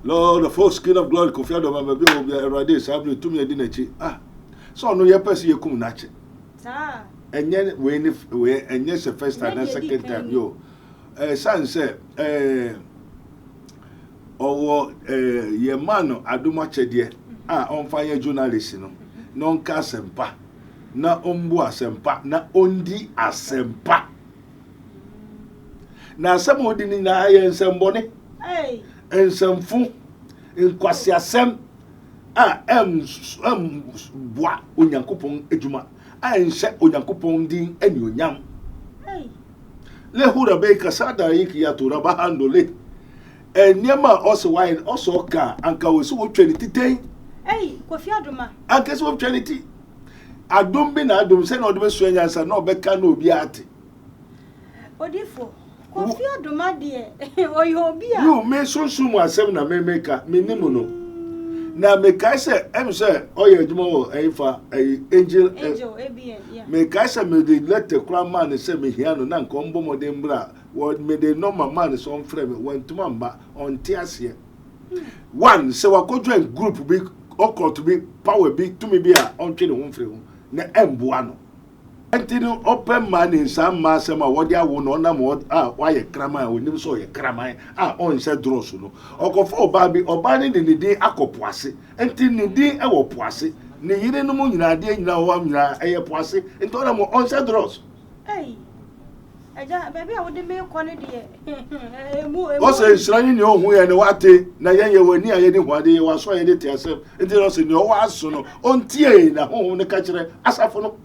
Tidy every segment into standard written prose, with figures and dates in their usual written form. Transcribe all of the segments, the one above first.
Lord, the first skin of glory, Kofi Adoma, maybe will be a radi, Sabri, to me a dinner. So no, your person you come natural. And yet, when if we and yes, the first time and second time, yo, son said, your man, Adoma Chedia, on fire journalist, non casempa, na ombu asempa, na ondi asempa. Na some would in the some bonnet, and some food in Quasiasem. Bois, Unyankupon, Ejuma, and set Unyankupon din and you yam. Le Hura Baker Sada Ikia to Rabahandole, and Yama also wine also car, and Kawasu Trinity Day. Kofi Adoma, and guess what Trinity? I don't mean I don't send all the strangers and no better no beati. Odifo, Kofi Adoma, dear, or you be you may so soon as 7 a maker, minimono. Na me kai se em se oyejumo efa angel ABN yeah me kai se me the letter kra man se me hia no na nkombo modem bra what me the normal man so on frame when to mamba on tiasie one se wakodwen group be occult to be power be to me be a on twene ho frame na emboa no entino open man in some masema what dia wo no na mo why krama onim so ye krama on se dross no okofo oba bi oba ni ni din akopoase enti ni din e wo poase ni yire no mo nyina de nyina wo nyina eye poase enti ona mo on se dross aja baby I would me kone de o se nsrani ni ohun ye ni wate na ye wani aye ni hwade ye waso ye de tiasem enti no se ni o waso no ontie na ho ne ka kire asafo no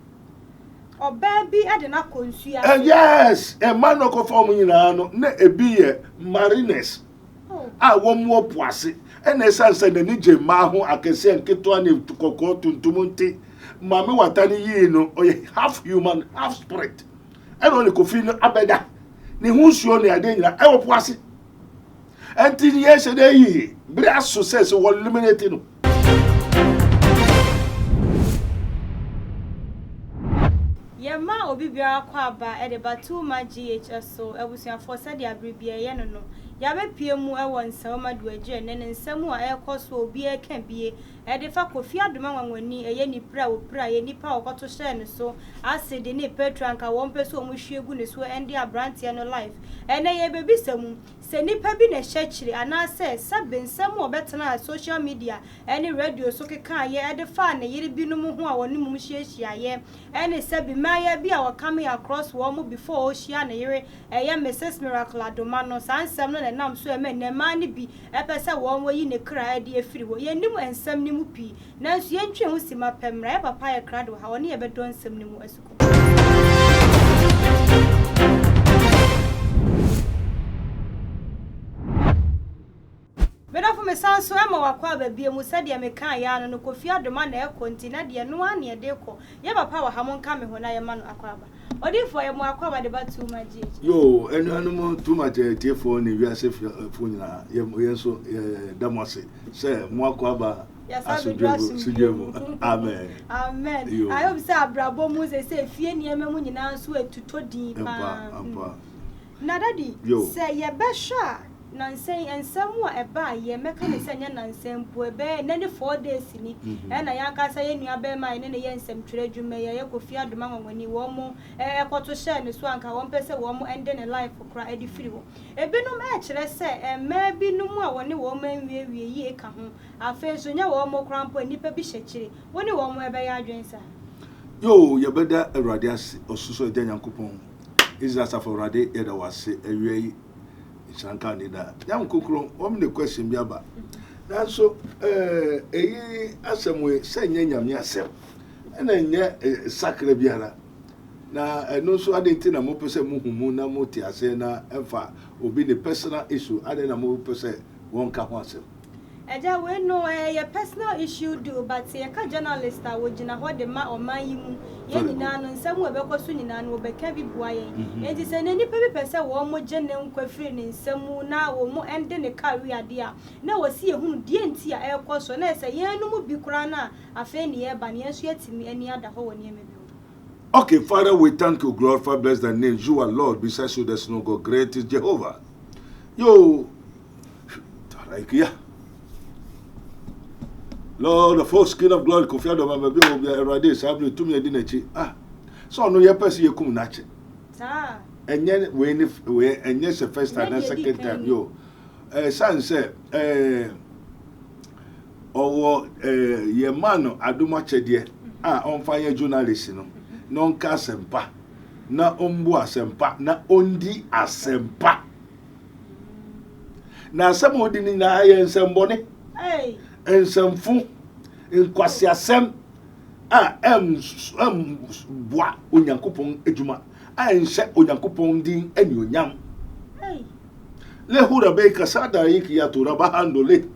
or baby, I did not consume. Yes, a man of form in ano, ne a beer, marines. One more poissy, and a son said the Nije Maho, I can say and Kitwani to Coco to Tumunti. Mamma, what any yino, or half human, half spirit. And only Kofi Abeda. Ni who show me a danger, I will poissy. Until yesterday, Brasso says, will eliminate him. Ma obi bia kwa ba e de batu ma GHS so ebusuan for said ya bribia ye no no ya be pie mu e won nsam ma do agi ne nsam a e koso obi e kan bie e de fa Kofi Adoma wanwani e ye ni pra wo pra ye nipa okoto hye ne so asede ne petran ka won pese o mu hwiegu ne so endi abrantie no life e na ye bebi samu se nipa bi na hyekire ana se sabe nsam obetena social media eni radio so keka ye e de fa ne yiri bi no mu ho a woni mu hyiehia ye eni sabe ma bi a coming across wo before Oshia na yere Mrs Miracle Adoma no sansem no nam so ne ma ne bi epese wo yi ne kra de afiri wo ye nim ensem ni mu pi na so ye ntwe ho sima pemra e papa ye kra do ha woni ye be don ensem ni mu asuko Bedafo me sanso ama wakwa babie mu sade me kan ya no Kofi Adoma na e kontina de no ane e de ko ye papa wa hamon ka me ho na ye ma no akwaba odifo ye mu akwaba de batu maji yo enu anu mo too much tiefo ni wiase fo nyina ye so damose se mu akwaba asujemu amen amen I hope say abrabo mu se fie ni ema mu nyina so etuto din pa na daddy say ye be sure Nansen and somewhat a buy ye mechanism Nansen poor bear, nanny 4 days in it, and I can't say any abe mine and a yensem trade you may a Kofi Adoma when you want more a quarter share and swank, I won't pass a woman and then a life for cry the free. A bit no match, let's say, and maybe no more when you woman we ye come home. I face on your more cramp and nipper be shetty when you want more by your drinks. Yo, you better a radias or so Daniel coupon. Is that for Radi Eda was say a way. Shankanda. Yam Kukro, the question Biaba. Now, so assemble say yam yasem, and then sacre biara. Now, I know so I didn't think a more person muna moti asena efa will be the personal issue. I didn't move per se won't come once. Eja we no a personal issue do but say a journalist a wo gina ho de ma o man yimu ye nyina no nsam we be kwaso nyina no be ka bi buaye enti se na nipa bi pese wo mo gene nkwafiri ne nsam na wo mo ende ne career de a na wo si ehunu die enti a e kwaso na se ye no mu bi kura na afa ni ye ba ne enso yatimi ani ada ho woni eme bi. Okay, Father, we thank you, glorify, bless thy name. You are Lord, besides you there's no God. Great is Jehovah. Yo, like yeah. Lord of hosts, King of glory, Kofi Adoma, maybe will be a radi, Sabri, to me a dinner. So no, your person you come natural. And yet, when if we and yes, the first time and second time, yo. Son said, your man, Adoma Chedia, on fire journalist, non casempa, na ombu asempa, na ondi asempa. Na some would in the some bonnet, and some food in Quasiasem. Bois, Unyankupon, Ejuma, and set Unyankupon din and you yam. Le Huda Baker Sada Ikia to Rabahandole.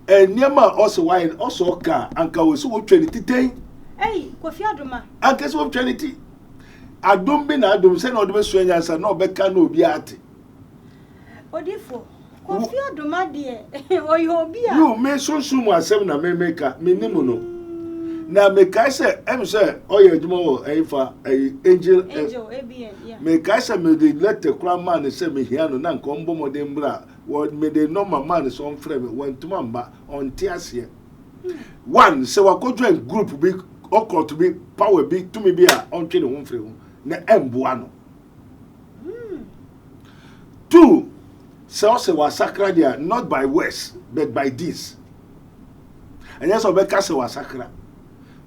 And Yama also wine also car, and Kawasu Trinity Day. Kofi Adoma. And guess what Trinity? I don't mean I don't send all the strangers and no Becca no beati. Odifo, Kofi Adoma, dear, or you be you may so soon as 7 a maker, minimono. Now, make I say, say, oh, yeah, tomorrow, angel, ABN, yeah. Make I say, me the letter crown man and say me here no nan combo modembra. What me the normal man is on frame when to mamba on tears here. One, so I could join group big or to be power big to me be on training one frame. Na embuano. Two, so was sacred there, not by words, but by this. And yes, Obeka was sacred.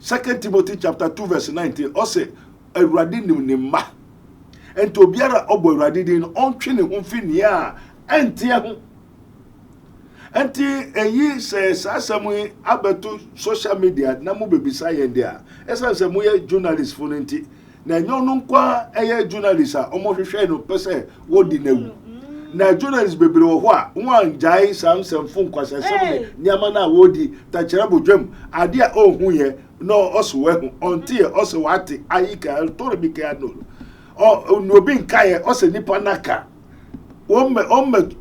2 Timothy chapter 2 verse 19 also Awurade nim ma ento biara obo Awurade din on twene ho finia entia ho enti eyi se sasamu abeto social media na mo bebisa yende a esa se mo ye journalist fo nti na nyo no nkwa eye journalist a omo hwehwe no pese wodi nawu na journalist bebre wo ho a wan jai samsam fo nkwasasem nyama na wodi ta kire bodwam ade a ohun ye no also we until also what ayika to be can no no bi nkaye also nipa naka o me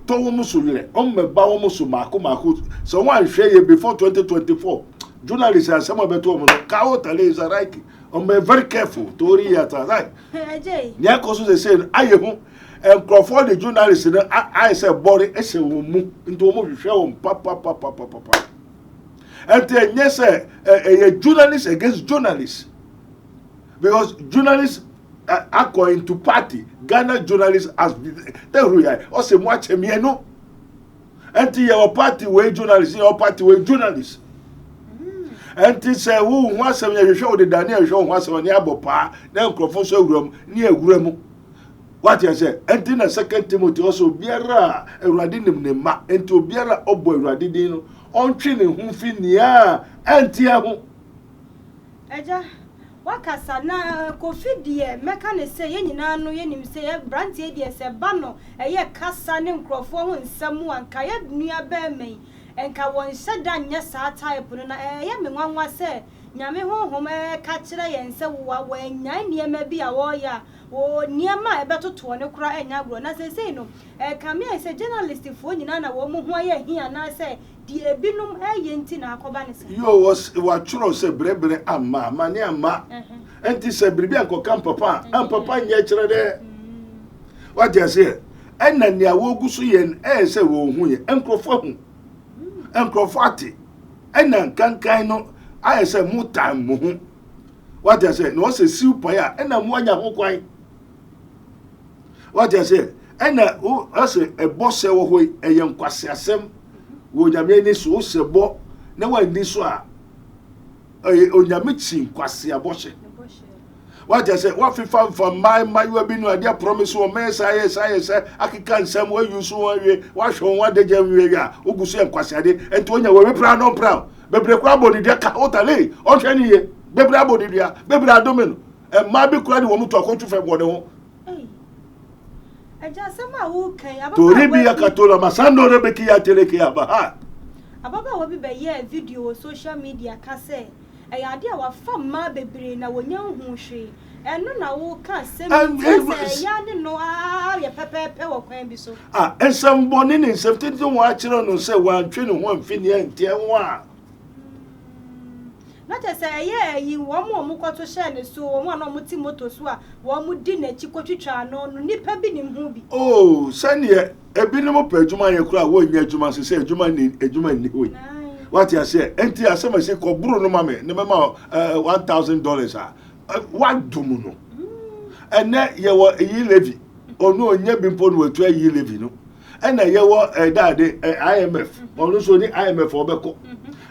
to wo musulire o me ba wo musu mako so wan hwe ye before 2024 journalists are some beto mo ka o tale is right o me very careful to ri ata right nya ko so say aye hu enkrofo the journalists I say body e se wo mu nto mo hwe wo papa and yes, a journalist against journalists. Because journalists are going to party. Ghana journalists has been also watch me no. And your party way journalists, your party way journalists. And say who wants to show the Daniel show wants to near Bopa, then Crofo room near Gremu. What you say? And then a 2 Timothy also Biara a radinim nema and to Biara oboy radidino. On training who finia entia ho eja wakasa na Kofi die meka ne se ye nyina no ye nim se ye brantie die se ba no eye kasa ne nkrofo ho nsam anka ye nua ba mai enka won hyeda nya sa type no na ye me nwanwa se nyame honhom ka kire ye nse wo wa nya niema bi a wo ya o niema ebetoto ne kura enya gro na se sei no ka me se journalist fo nyina na wo mu ho ye hia na se di ebinum yenti na akoba ne se yo was churo se brebre amma mani amma enti se bribi anko kam papa papa nye kire de what you say enna nia wo gusu ye se wo hu ye enkrofo hu enkrofo ati enna kankan no I say muta mu what you say no se siu pa enna mu anya ho kwan what you say enna o say e boss e wo ho e yenkwase asem wo nyame ni so sebo na wa ni so a onyame chi nkwase aboshe what you say what fifa from my we be no dia promise wo me say akika nsem we use wo we wa hwo wa de jam we a ogusu nkwase ade enti onya we pra no pra bebre kwa bodi dia ka otale o hwe ni ye bebre abodi dia bebre adomeno e ma bi kura ni wo muto akontu fe bode ho eja sama wo kan ababa to ribi ya katola masando rebeki ya teleke aba ha ababa wo bi be ye video social media ka se e ya de wa fa ma bebre na wonya hu hwe eno na wo ka sem se ya de no a ye pepepe wo kwan bi so ensam boni ni nsem tete wo a kire no se wa ntwe no ho amfini entie ho a na te say yi wo mo kwato share ne so wo na mo ti moto so a wo mo di na chi kwotwitwa no nipa bi ni hu bi sane ebi ni mo pa adwuma ye kura wo nya adwuma se adwuma ni hoyi What you say? Enti asema say ko buru no mame ne mema $1,000 what do no. And na ye wo yi levy. Onu onye bimpo no wetu yi levy no. And na ye wo daddy IMF. Onu so ni IMF obeko.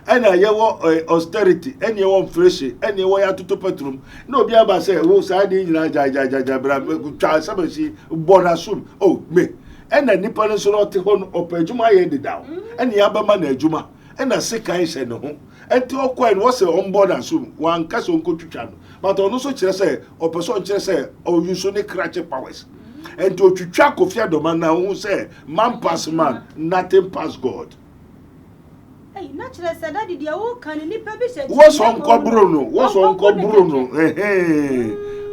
And na ye wo austerity, and ye wo inflation, and ye wo ya tutu petrol. No bi aba say wo sa di nyina ja bra twa asema si bonasum. Oh me. And na nipa no so no te ho no opajuma ye de down. And ye aba ma na ajuma. And na se kan se no ho. Enti okwa no se on board asum wan ka so nkotwitwa no but ono so kire se opeso kire se o use ne crash powers enti otwitwa Kofi Adoma na hu se man pass man nothing pass God. Hey, naturally said that the o kan ni pa bi se what's on Bruno what's on Bruno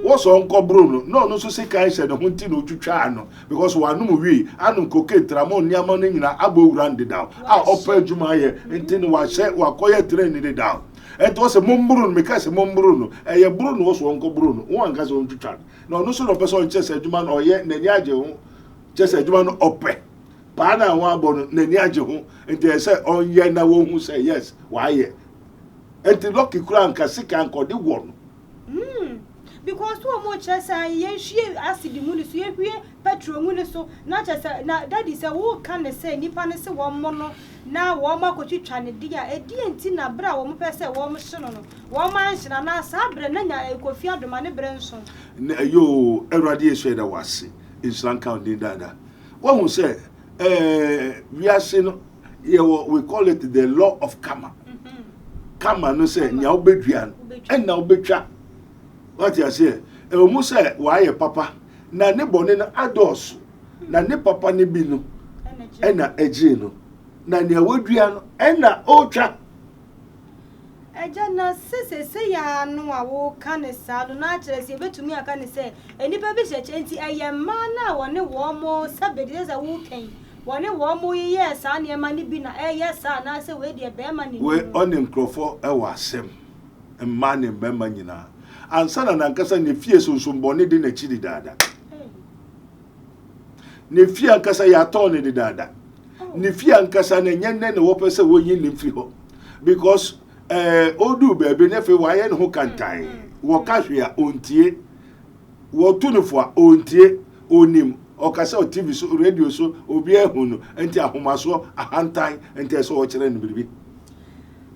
what's on Bruno no so se kan se no nti no twitwa no because wanum wi anu koke tramo niamo no nyina abo grande down opa adwuma ye nti no wa hye wa koye train ni down and was a mumburu because a mumburu a Bruno was one Bruno one gas on to chat no so no person chess a juman or yet Neniajo just a juman ope Pana one bon Neniajo and they say oh yeah now who say yes why ye and the lucky crown Casika and called the one. Because too much as I she acid the moon so ye petrol moon so not as that is a who can say Nipan say one mono now one more could you try dear a DNT na bra one person one son one man should not sabre nanya a Kofi Adoma Branson. Yo irradiation that was in Slan County dada. One who say we are saying we call it the law of karma. Karma no say nyao bedrian and now betcha. What you say? Emu say why papa na ne bone na ados na ne papa ne bi no na eje no na ne wadua no na otwa eja na se ya no a wo kan sa do na kire se betumi aka ne se enipa bi hye enti ayema na wone wo mo sabedi za wo kan wone wo mo ye sa ne ma ne bi na sa na se we de be ma ne we on nkrofo e wa asem emma ne be ma nyina ansana na nkasa ne fie sunsumbone de na chidi dada ne fie ankasa ya ton de dada ne fie ankasa na nyenne ne wo pese wo yin ne fie ho because odu bebe ne fe wa ye ne ho kantan wo ka hwe a ontie wo tunufo a ontie onim okasa o TV so radio so obi ehunu enti ahomaso ahantan enti so wo kire ne biribi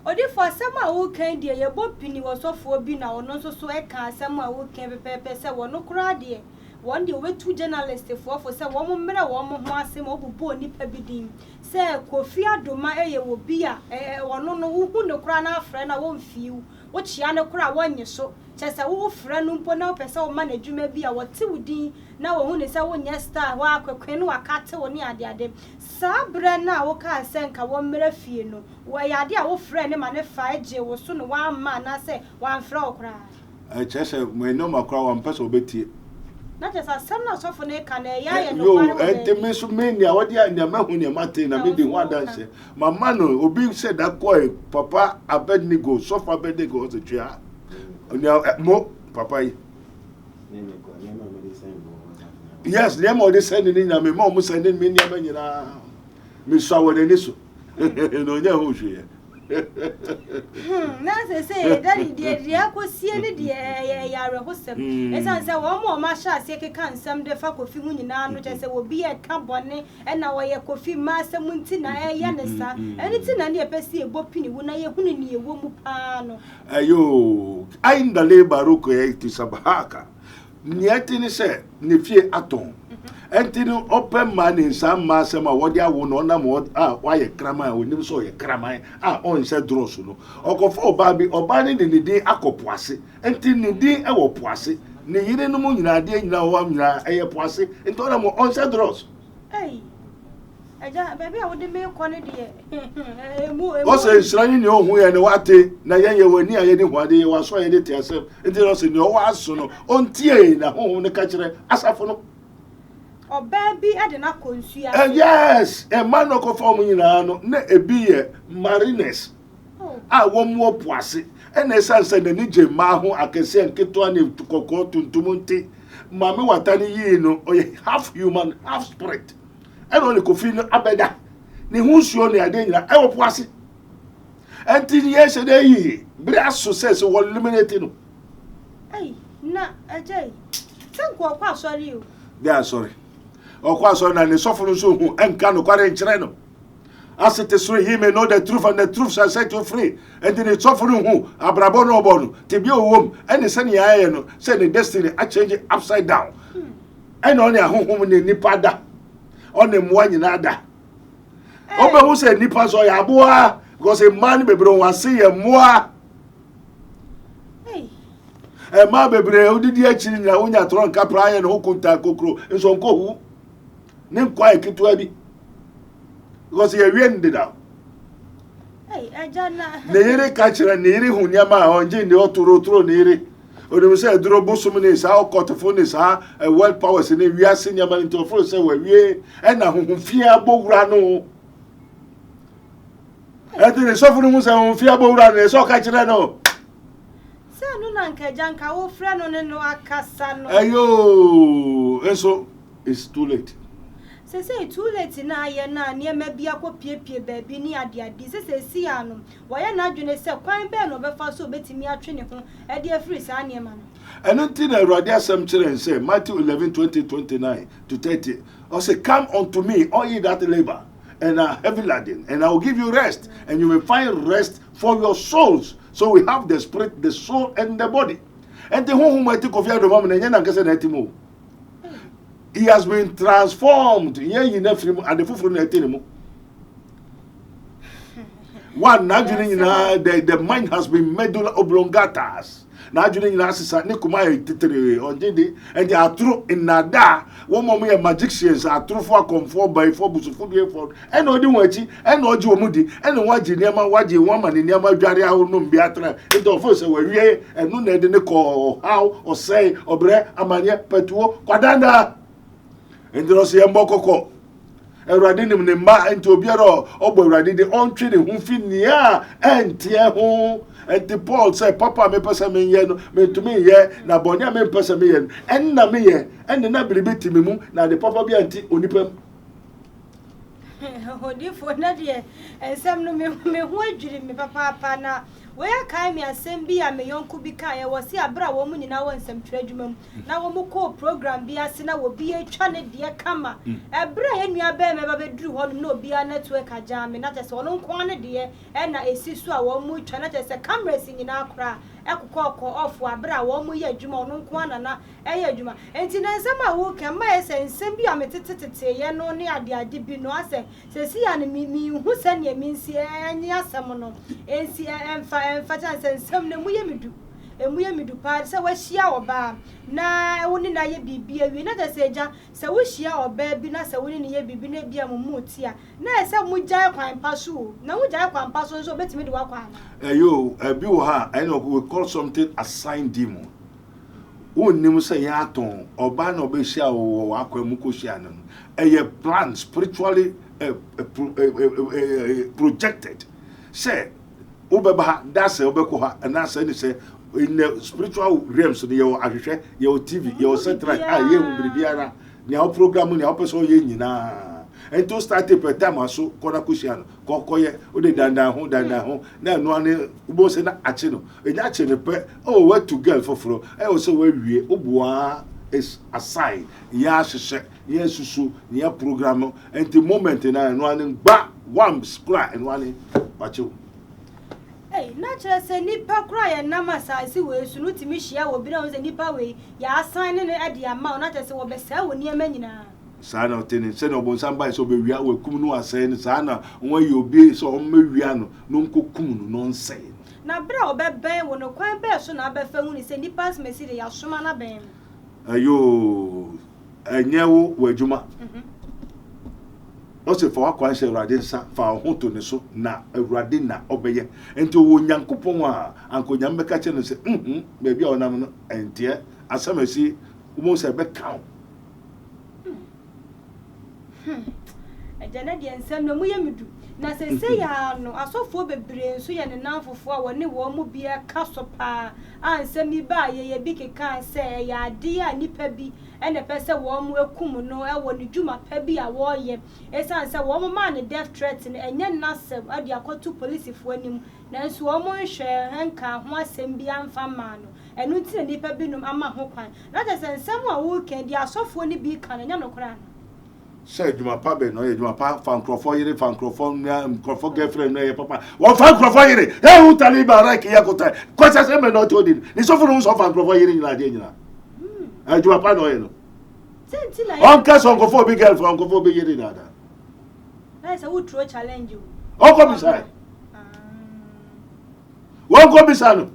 odi for sama wo kan de ye bopini wo sofo bi na ono so e kan sama wo kan pepepe se wo no kura de won de we two journalist for se wo mo mre wo mo ho asem obubu onipa bidin se Kofi Adoma eye wo bi a wono no hu no kura na afre na wo mfiu wo chia ne kura wonye so chese wo frɛ no mpo na opese wo ma na dwuma bi a wote wudin na wo hu ne se wo nye star wo akwekwen wo akate wo ne ade sa bre na wo ka senka wo mra fie no wo ya ade a wo frɛ ne ma ne fa eje wo so no wa ma na se wa mfrɛ wo kura chese mo no makra wa mpese obetie na chese asem na sofo ne ka na ya ye no yo enti me so me nia wo dia nia mahu nia mate na me di ho dance mama no obi said that boy papa Abednego sofo Abednego o se twa mo papa yi yes them all they sending in na me mom sending me nia nyina me so wo de so no nya ho hwe na say that the akosie ne de ya rehosem esan say wo mo ma sha ase keka nsem de fa Kofi hu nyina no che say wo bi e ka bone e na wo ye Kofi ma asem nti na ye ne sa eni ti na ne epesi ebopini wo na ye hunu ne ye wo mu pa no ayo ainda le baroko ye tisabahaka niati ni se ne fie aton enti no open man in some masema wodi awo no na mo wa ye krama onim so ye krama on se droso no okofo oba ni ne din akopoase enti ne din e wo poase ne yire no mo nyina de nyina wo nyina eye poase enti ona mo on se droso eja baby a wo de me ko ne de o se nsrani ne ohun ye ne wate na ye wani a ye ni huade ye waso ye de tiasem enti no se ne o waso no ontie na ho ne ka kire asafo no baby ade na konsuya yes e man no ko form nyina no na ebi ye marines wo mo poase e na sanse na ni je ma ho akese nketo na kokko tuntumunti mame watani yi no o half human half spirit e no le Kofi no abeda ni hu suo ne ade nyina e wo poase Until yesterday, Brasso says, "Well, eliminating." Hey, na, Ajay. Thank you, sorry. They are sorry. Or quite sorry, and the suffering so who and can acquire in China. As it is free, he may know the truth, and the truth shall set you free. And then the suffering who, Abrabono Bono, to be a woman, and the sunny iron, send the destiny, I change it upside down. And only a home in the Nipada, on them one in other. Oba who said Nipas or Yabua, because a man be bro was see a moi. A man be bro, who did the action when you thrown Capra and who could take Cocro, and so go. Name quiet to Abby. Because he ended up. Hey, Ajana. Nere catcher and Nere who Yama on Jin the Otto Nere. Or they will say, Drobosum is how Cotophone is how a world powers in a we are senior man into a first say, we and a whom fear Bograno. And then the suffering was a fear Bograno, so catcherano. Sir, no, Uncle Janka, oh, friend on no Acasano. Ayo, and so it's too late. Say too late na ye na near maybe a copy baby near dear disease sianum. Why are not you say quite ben over for so betting me a training a dear free sanya man? And until I read some children say Matthew 11, 20, 29 to 30. I say, come unto me, all ye that labor and are heavy laden, and I will give you rest, and you will find rest for your souls. So we have the spirit, the soul, and the body. And the home might take of your woman and Yanaka. He has been transformed. Yeah, you never and the full from the one, now the mind has been medulla oblongatas. Now during last Nikumai Titri on Jindi, and they are true in Nada. One moment magicians are true for comfort by 4 books of food, and Odiwachi, and Ojumudi, and Waji Niama Waji woman in Yama Jaria Num Beatra, it offers a way, and no need to call how or say or bre amania petuo, Quadanda. And there was a mokoko. A radinim nemba and to biero, obo radidi on treating whom fin near and tear home. And the Paul said, Papa, me person me to me, ye, na bonia me person me, and na me, and the nabby bit to me, now the Papa be anti unipem. Oh, dear, for Nadia, and some no me who me Papa Pana. Where can me assembly and my uncle be kind? I was here, a bra woman in our some treasure. Now, a more program be a sinner will be a channel, dear Kama. A brain, you are better, drew on no be a network a jam, and not as one quantity, and a sister, one more channel as a camera singing in our cry. I could call off for a bra, one more year, Juma, no quantana, a Juma. And in a summer walk, and my sense, send be a metitity, no near the idea, no answer. Says he and me, who send ye means here, and yes, someone, and see, and fire. Fatan and some and we do part so we share or bar. Na only na ye be we not a saja, so we share or baby not so winning ye be a mutia. Na some we jai quine passu, no jai quine passu, so bet me to walk on. You, a buha, I know we call something a sign demon. Who name say yaton or ban or be share or aquamukushianon. A plan spiritually projected. Say, Ubeba, that's a Obekoha, and that's any say in the spiritual realms of your Arisha, your TV, your central, Biara, your program, your person, Yenina. And to start a per time, so Konakushian, Kokoye, Ode Danda home, now no one was an achino, a nachin, oh, what to girl for fro. I also wear we, Obua is a sign, yes, Susu, near program, and the moment in I running back one scratch and one watch you. Hey, natural say nipa cry and namasa see we sunu timi hia wo bi na wo say nipa we ya assign ne ade ama na tese wo be say wo niam nyina saa na otene se no bon samba so be wia we kum no asɛn ne saa na won yi obi so o ma wia no no nkokum no no nsɛn na bra obeben wo no kwan be so na abefa hu ni se nipa smesi de ya soma na ben ayo enyewo wadwuma Ose for akwan hye Awurade nsa fa ho to ne so na Awurade na obeye enti wo Nyankopon a ankonyam beka che no se beebi a onam no entie asamasi wo se be kaw ejana de ensem no muye medu na se ya no asofo bebre so ye ne nanfofo a woni wo mu bia kaso pa ansem bi ba ye bi keka se ya ade a nipa bi ene pese wo mu ekum no e wo ne dwuma pa bi a wo ye esan se wo mu ma ne death threat ne enye nasem ade akotu police fo anim na nso wo mu hwe hanka ho asem bi amfa ma no enu ti ne nipa bi num ama ho kwan na te se nsem a wo ken di asofo ni bi kan nya no kora say Juma pa be no ye Juma pa fan crofo yire fan crofo crofo girlfriend no ye papa wo fan crofo yire e hu taliba right ya kota kwasa se me no to din ni so funu so fan crofo yire nyina de nyina Juma pa no ye no senti la on ka so crofo bi girlfriend crofo bi yire nada na se wo tro challenge o ko bi sai wo ko bi sai no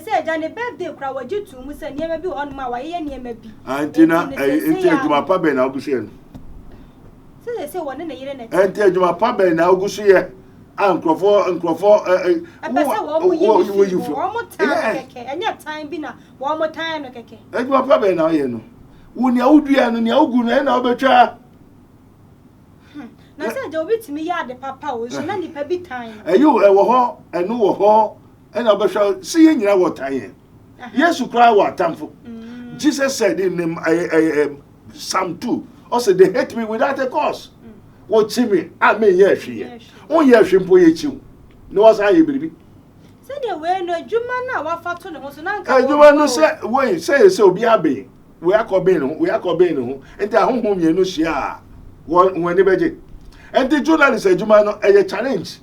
se jane birthday kura wajitu mu se niema bi won ma waye niema bi antina enti Juma pa be na ogusu ye no se won na yire na enti Juma pa be na ogusu ye ankrofo abese wo mu yi wo mo time keke enya time bi na wo mo time no keke Juma pa be na ye no wo ni awudua no ni awugu no na obetwa na se je obi timi ya de papa o so na nipa bi time ayo wo ho enu wo ho and I see you know what I am. Yes, you cry what tamful. Jesus said in Psalm 2, also they hate me without a cause. What me? I mean, yes, she. Oh, yes, she employed you. No, as I believe. Say the way no Jumana, what for to the Hosanna? You want to say, wait, say so be a being. We are Corbino, and the home you know she are. When the budget. And the journalist said, Jumano, a challenge.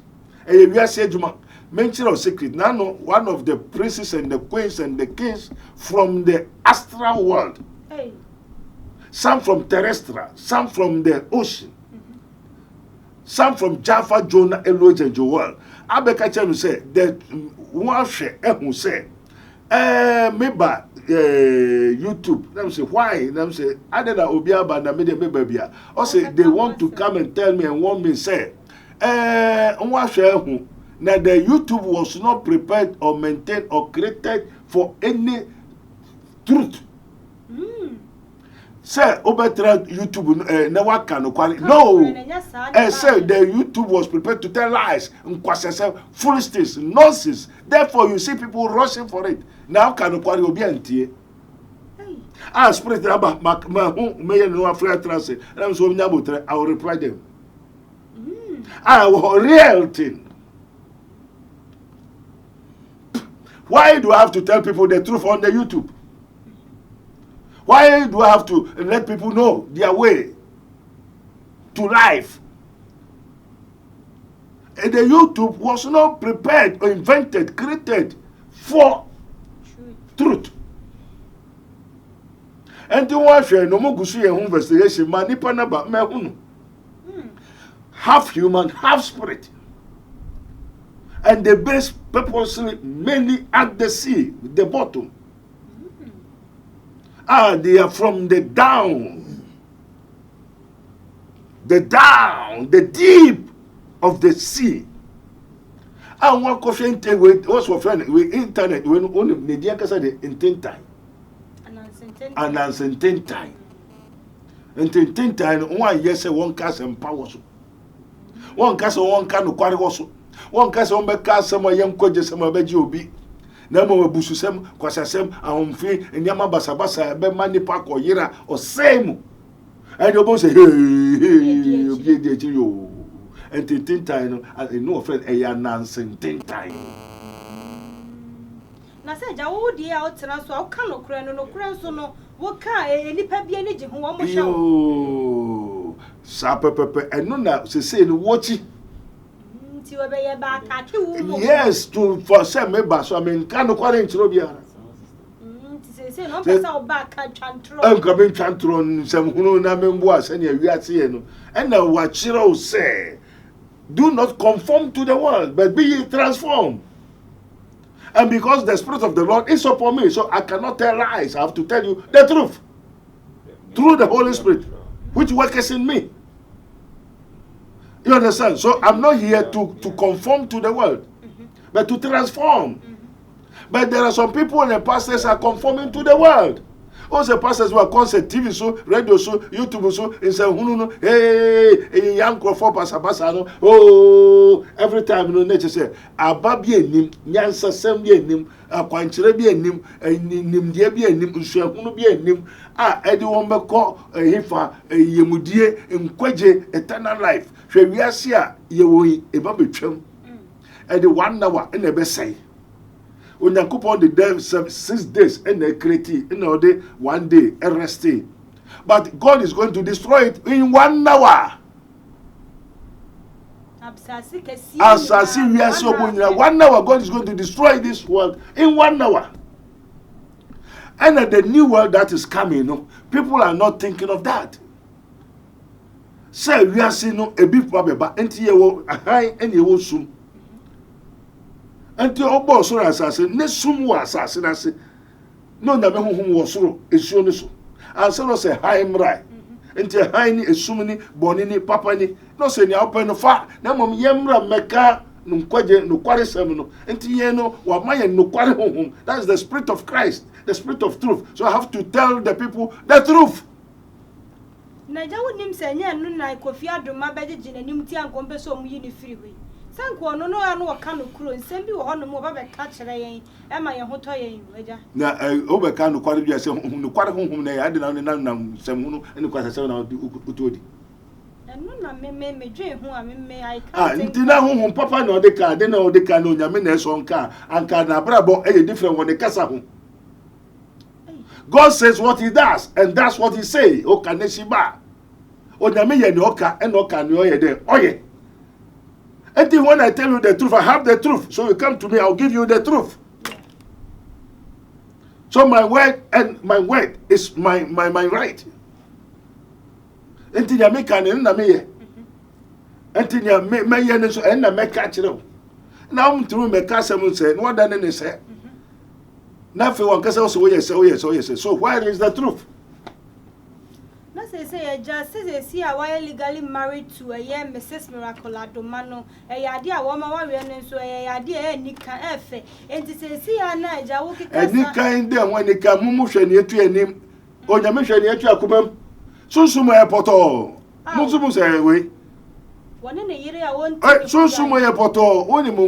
A we are said, Juma. Mention of secret. Now, one of the princes and the queens and the kings from the astral world. Hey. Some from terrestrial, some from the ocean, some from Jaffa, Jonah, Elohim, and Joel. Abeka Chenu say that one share who say, maybe YouTube. Them say why? Them say I don't know Obiaba na me de bebia. Or say they want to come and tell me and want me say, one share who. Now the YouTube was not prepared or maintained or created for any truth. Say Obetra YouTube never can quality. No. Say the YouTube was prepared to tell lies and foolishness, nonsense. Therefore you see people rushing for it. Now can quality be anti. Ah, spirit about my may no afraid translate. I will reply them. Real thing. Why do I have to tell people the truth on the YouTube? Why do I have to let people know their way to life? And the YouTube was not prepared or invented, created for truth. And to watch no more investigation, manipa half human, half spirit. And they base purposely mainly at the sea, the bottom. They are from the down, the deep of the sea. And one question with what's for friend with internet when only the dear casa the intent time. And uncertain time. And time one yes one cast and powers. One cast one can quite also. One case on back some young coaches some beji obi. Namo bususem, kwasasem, ahomfi, nyama basabasa, be mani park or yira or same. And you both say, hey, yo. And tin time, and no friend, a nonsense tin time. Na say, Jawo, dear, out and so I'll come no crown, no crown, so no, what can any peppy energy who won't show. Sapper pepper, and no, now, say, watch it. Yes, to for some members. So I mean, can quite introbia. Say no person back chantro. Coming chantron, some who na members, and we are seeing. And now what Chiro say, do not conform to the world, but be ye transformed. And because the Spirit of the Lord is upon me, so I cannot tell lies. I have to tell you the truth through the Holy Spirit, which works in me. You understand? So I'm not here to conform to the world, but to transform. But there are some people and the pastors are conforming to the world. All the pastors were concert, TV so, radio so, YouTube so, in say no, hey, young crofo pasa no. Oh, every time no nature say, ababi enim, nyansa sem bi enim, akwankyere bi enim, nimdie bi enim, nsuahunu bi enim, edi won beko hifa yemudie nkwaje eternal life. Hwe wiase a ye woyi eba betwam. Edi 1 hour na be say. Onyankopon the day 6 days and they create in order 1 day and rest. But God is going to destroy it in 1 hour. Asasi we are so going 1 hour. God is going to destroy this world in 1 hour. And the new world that is coming, people are not thinking of that. Say we are seeing a big problem, but until you high and you will soon. Until obo so asase ne sum wo asase na se no na me honhom wo soro esuo ne so anse no se high mrai until high ni esum ni boni ni papa ni no se ni open no fa na mom yemra meka no nkwaje no kware sem no until ye no wa maye no kware honhom. That is the spirit of Christ, the spirit of truth. So I have to tell the people the truth. Na jawu nim se nya no na Kofi Adoma beje na nim ti ankombe so mu yi ni free we sanko no anu waka no kuro nsem bi wo ho no mo ba be ka kire yen e ma ye ho to yen eja na obeka no kware bi ase no kware honhom na ya de na nsem hu no ene kwase se na utodi enu na me dwen hu a me I can't ntina honhom papa na odeka de na odeka na onyame na eso nka anka na brabo e different one kasa ho. God says what he does and that's what he say. O kaneshiba onyame ye ne oka e no ka ne oye de oye. And then when I tell you the truth, I have the truth. So you come to me, I'll give you the truth. So my word is my right. And then you make an enemy. And then you make so and I make catch it. Now I'm through my castle say, what done any say? Nothing one can say, oh yes. So where is the truth? Say just see why legally married to a young Mrs. Miracle Adoma no a idea woman warrior so a idea nika efe and to say see na ja wo kika any kind there when they come mumushe ni etu enim onyamehwe ni etu akubam sunsumo airport musumu say we woni ne yire a won sunsumo airport woni mu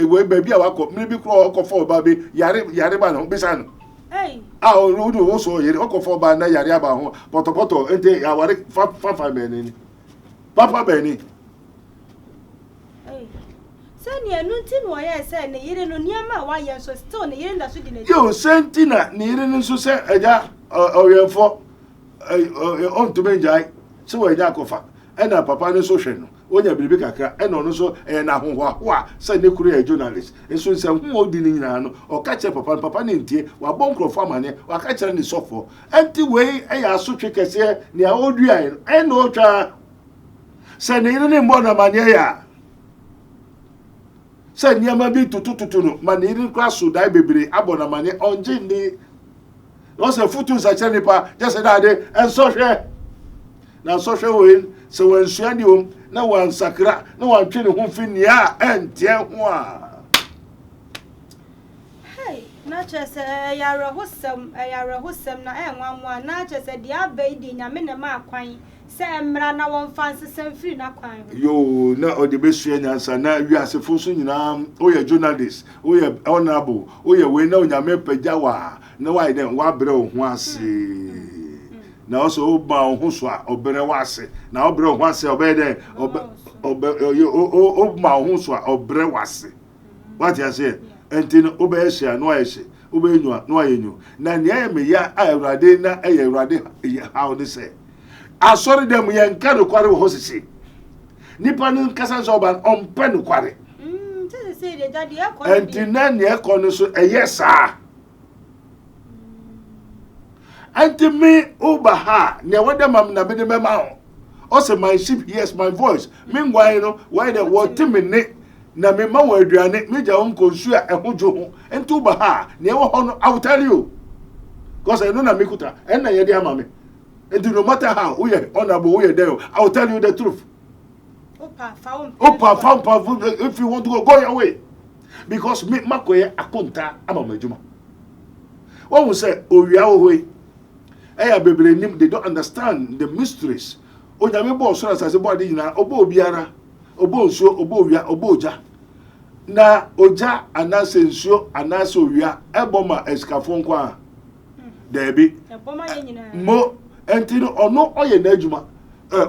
we baby a wakọ maybe kro okofo ba be yare ba no bisa no. Hey. Odu so yere okofo ba na yare aba ho poto ente aware fa beni papa beni. Hey. Sani enu ti no ye se ne yere no niama wa ye so still ne yere nda so di na. Yo sentina ne yere nso se eja oyefo on to menjai se we nya kofa ena papa ne so hwe no onya biribi kakra ena ono so na hohoa se ne kuru ya journalist enso nse hu odi ni nyina no o ka che papa ne ntie wa bon krofo amane wa ka che ne sofo enti we ya asotwe kese ne a odua ena otwa se ne ne mbo na manye ya se niama bi tutututu no ma ne iri kwa so dai bebere abona manye onje ni no se futu sa che nipa just that enso hwe na so hwe we se wan suade om na wan sakra na wan twene ho finia entie ho a hey na chese yare hosem na enwanwa na chese dia abaidi nyame na ma akwan se emra na won fanse semfiri na kwan yo na ode besua nyansa na wiasefo so nyina oye journalist oye honorable oye we na onyame pagyawa na why dem wa bre ho ase na also ba ho so a obere wase na obere ho ase obede ma ho so a obere wase what you say entino obe hia no ahye obe enyu no ayenyu na ne me ya awurade na awurade how they say asori dem ye nka no kware ho sisi nipa no nkasa so ba ompe no kware say the daddy e entina ne e kono so eyesa anti me ubaha ne wada mam na bede mema ho o say my sheep hears my voice meanwhile no why the what me ne na me ma wa aduane me ja won konsu a ehojo ho enti ubaha ne wo ho no I will tell you because I know na mekuta en na ye de ama me enti no matter how we honorable we there I will tell you the truth. Opa found if you want to go your way because me makoye akonta ama majuma One will say, oh, we are away. They don't understand the mysteries. Onyame bo so as body na obo obiara obo nsuo obo owia obo oja na oja anase nsuo anase owia eboma eskafo nko a debi eboma ye nyina mo entino ono oye na adwuma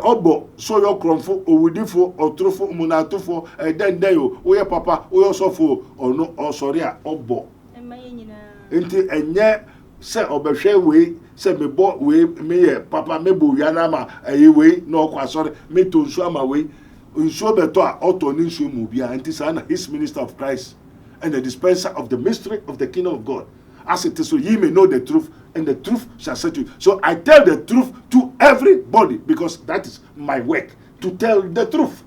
obo so yo kromfo owudifo otrofo munatofo denden yo oye papa oye sofo ono osori a obo emma ye nyina enti enye se obehwe we se me bo we me papa me bo ya na ma we no kwa sorry me to nsu ama we nsu beto a auto ni nsu mu bia enti sa na his minister of Christ and the dispenser of the mystery of the kingdom of God, as it is so ye may know the truth and the truth shall set you. So I tell the truth to everybody because that is my work, to tell the truth.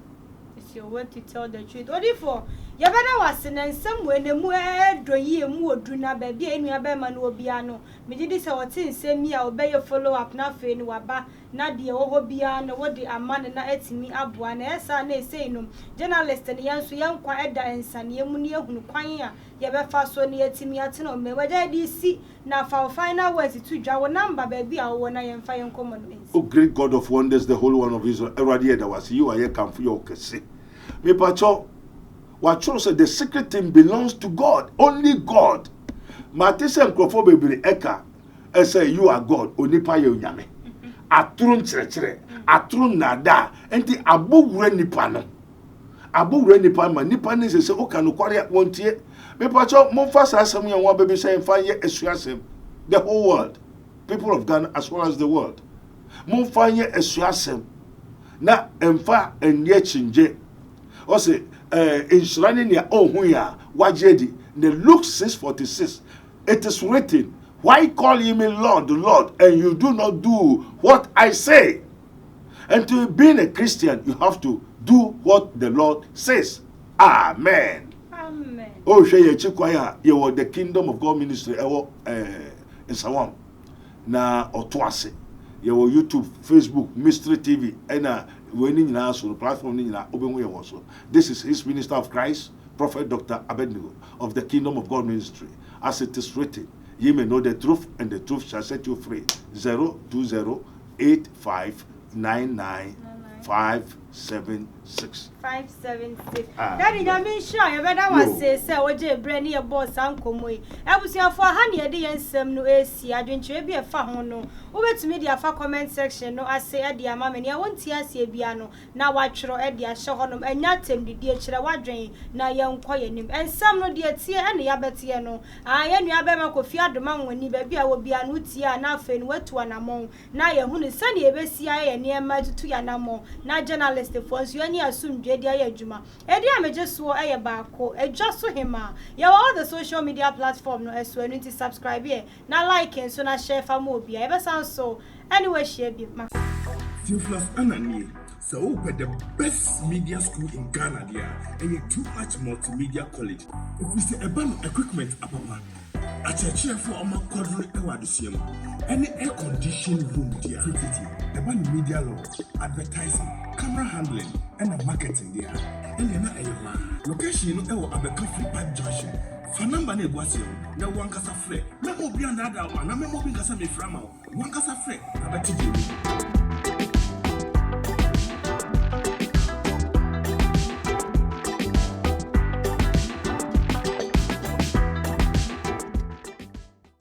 It's your work to tell the truth. Only for Yabana was in some way the more do ye more do not be any abeman will be ano. Me did this our tin send me obey your follow up nothing waba not the obiano what the aman and not me up one esa say no journalist and young quiet and san yemunia who quanya yaba fast one near Timmy Atino me whether DC now for final words to draw number baby I want I am fire common. Oh great God of wonders, the Holy One of Israel, already there was you I come for your case. Me pacho what said the secret thing belongs to God, only God. Matisa and Kofi baby eka say you are God, onipa ye nyame. Atrun chere atrun nada enti abowure nipa no. Abowure nipa ma nipa ni se o kan kware wontie. Me pacho mo fa asem ye won baby say fa ye esuasem. The whole world, people of Ghana as well as the world. Mo fa ye esuasem. Na emfa enye chinje. O say insurani ya ohun ya wajedi the Luke 6:46 it is written, why call ye me Lord, Lord, and you do not do what I say? And to being a Christian, you have to do what the Lord says. Amen. Amen. Oh, shey chikwaya ye were the Kingdom of God ministry in Sawam na otwase ye were YouTube, Facebook, Mystery TV and when na so platform ni na obenwe ye so. This is his minister of Christ, Prophet Dr. Abednego of the Kingdom of God ministry. As it is written, ye may know the truth and the truth shall set you free. 020-8599-576. 576. Daddy, I mean, sure, you better was say, Oje, Brandy, a boss, Uncle Moy. I was here for 100 days, some no AC. I didn't be a fahono. Over to media for comment section. No, I say, Eddie, mamma, and I won't see a piano. Now I throw Eddie, I show him, and not him, the dear Chirawad now young quiet him, and some no dear tear and the Abetiano. I am your Abema Kofi Adoma when you baby, I will be an Utia, nothing, what to an among. Now your Hun is sunny, a BCI, and near Maju to Yanamo. Now journalist, the force you only assume. Juma. Eddie, I just swore a barco, a just so him. You all the social media platform no as well to subscribe here. Now like and so now share for more. Be ever sound so. Anyway, share be my Theophilus Anani, so the best media school in Ghana there, and you too much multimedia college. If we say about equipment, Papa, a church for a quadruple ewadisium, any air conditioned room there, about media law, advertising, camera handling, and marketing there, and then a location you know Abednego Park Junction. For number ne was you, no one casa free. No more beyond that one, no more being casa me from one casa free. I bet you.